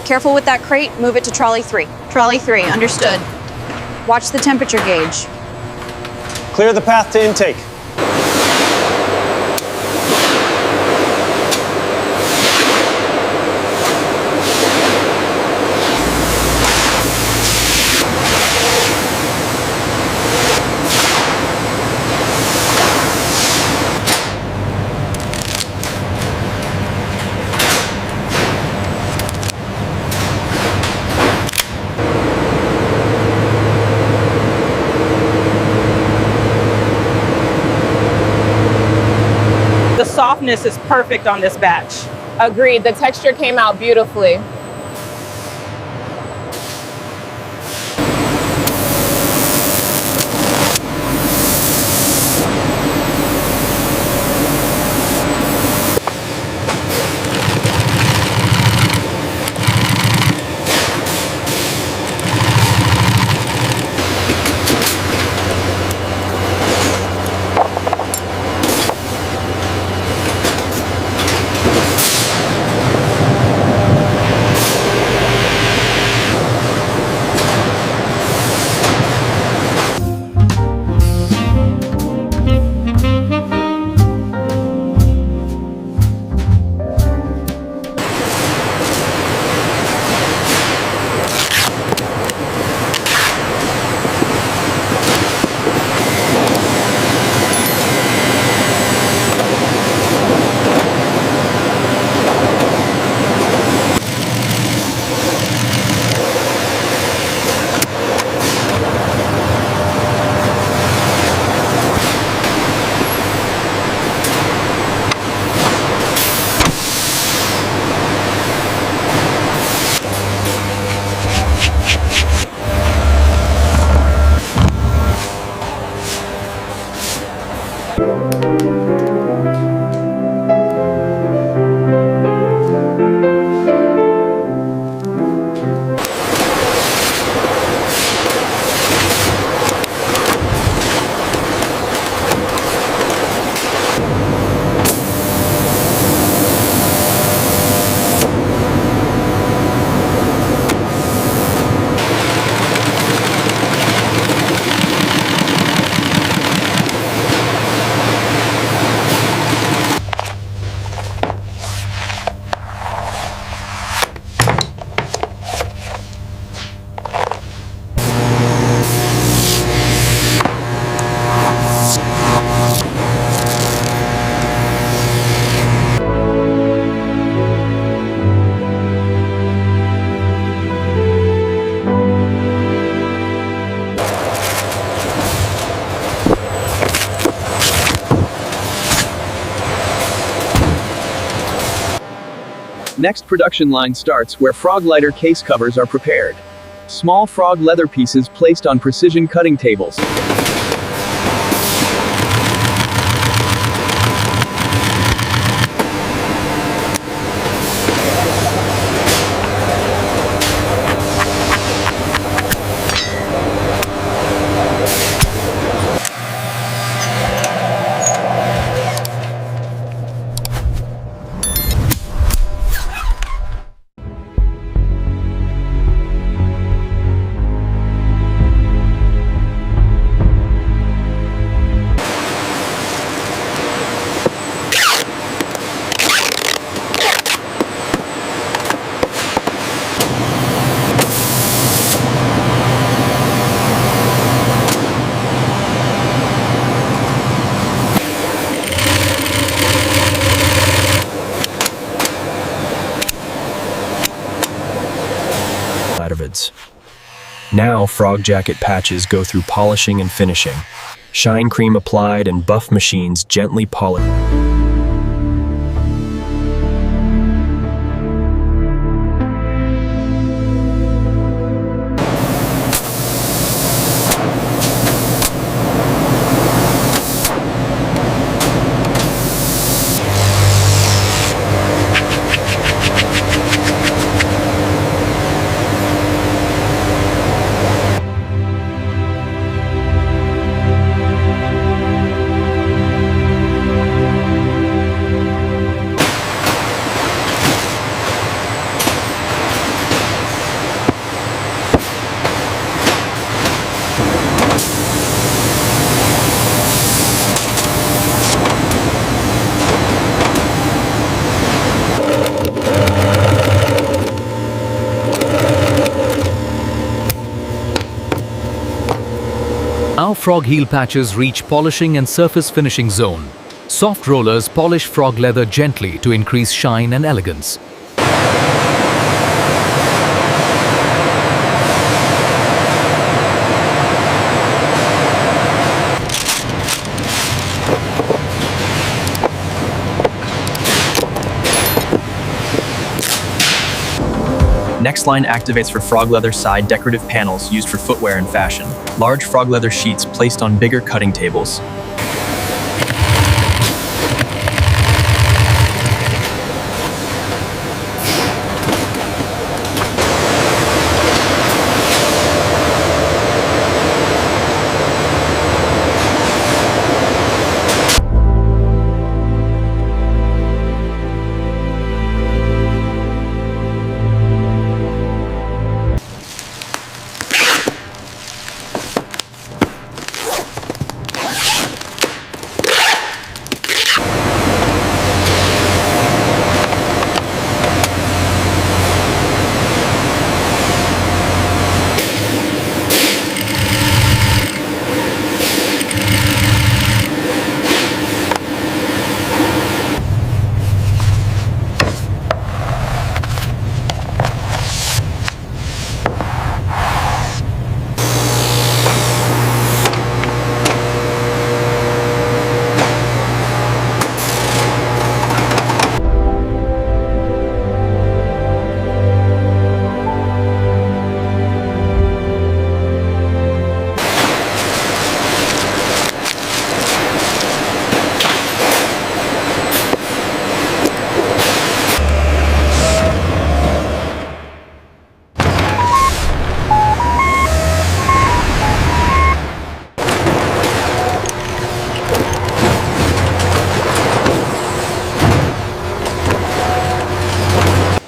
Careful with that crate, move it to trolley 3. Trolley 3, understood. Watch the temperature gauge. Clear the path to intake. The softness is perfect on this batch. Agreed, the texture came out beautifully. Next production line starts where frog lighter case covers are prepared. Small frog leather pieces placed on precision cutting tables. Now frog jacket patches go through polishing and finishing. Shine cream applied and buff machines gently polish. frog heel patches reach polishing and surface finishing zone. Soft rollers polish frog leather gently to increase shine and elegance. Next line activates for frog leather side decorative panels used for footwear and fashion. Large frog leather sheets placed on bigger cutting tables.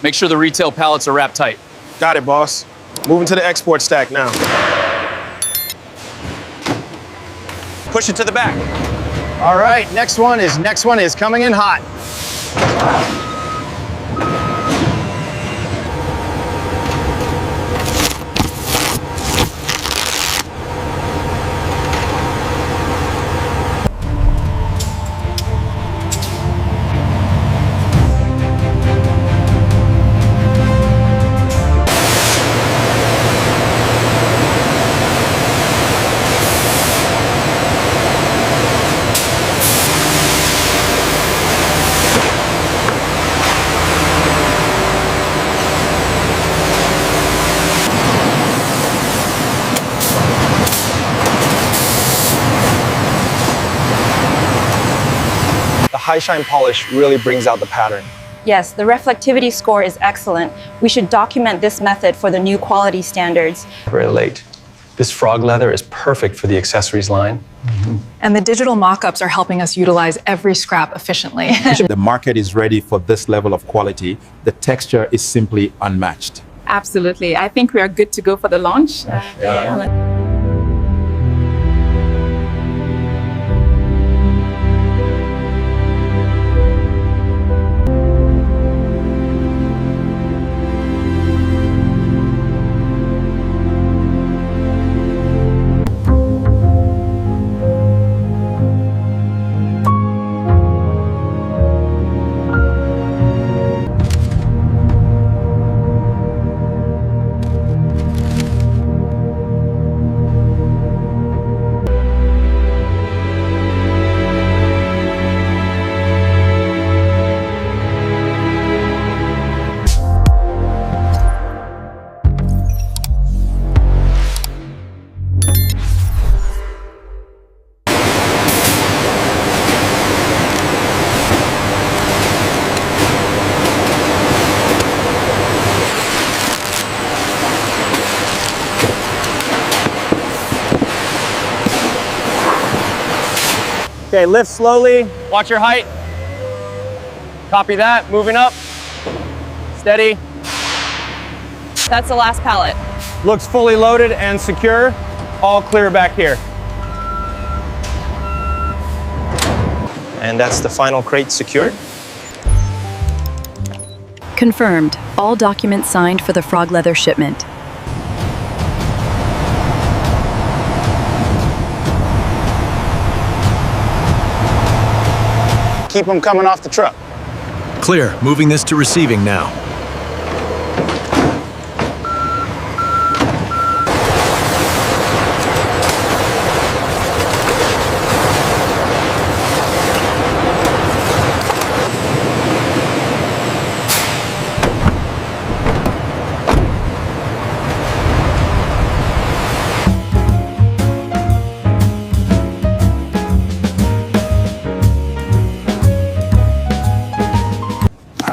Make sure the retail pallets are wrapped tight. Got it, boss. Moving to the export stack now. Push it to the back. All right, next one is coming in hot. The high shine polish really brings out the pattern. Yes, the reflectivity score is excellent. We should document this method for the new quality standards. Very late. This frog leather is perfect for the accessories line. And the digital mock-ups are helping us utilize every scrap efficiently. The market is ready for this level of quality. The texture is simply unmatched. Absolutely. I think we are good to go for the launch. Okay, lift slowly. Watch your height. Copy that, moving up. Steady. That's the last pallet. Looks fully loaded and secure. All clear back here. And that's the final crate secured. Confirmed. All documents signed for the frog leather shipment. Keep them coming off the truck. Clear. Moving this to receiving now.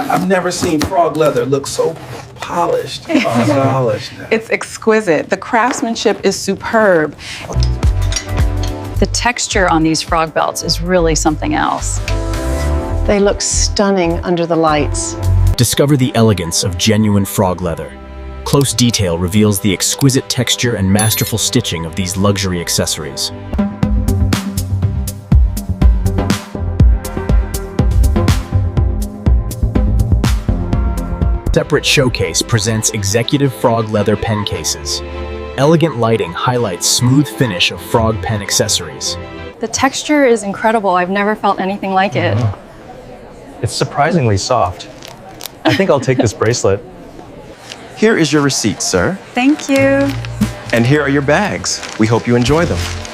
I've never seen frog leather look so polished. Polished. It's exquisite. The craftsmanship is superb. The texture on these frog belts is really something else. They look stunning under the lights. Discover the elegance of genuine frog leather. Close detail reveals the exquisite texture and masterful stitching of these luxury accessories. Separate showcase presents executive frog leather pen cases. Elegant lighting highlights smooth finish of frog pen accessories. The texture is incredible. I've never felt anything like it. It's surprisingly soft. I think I'll take this bracelet. Here is your receipt, sir. Thank you. And here are your bags. We hope you enjoy them.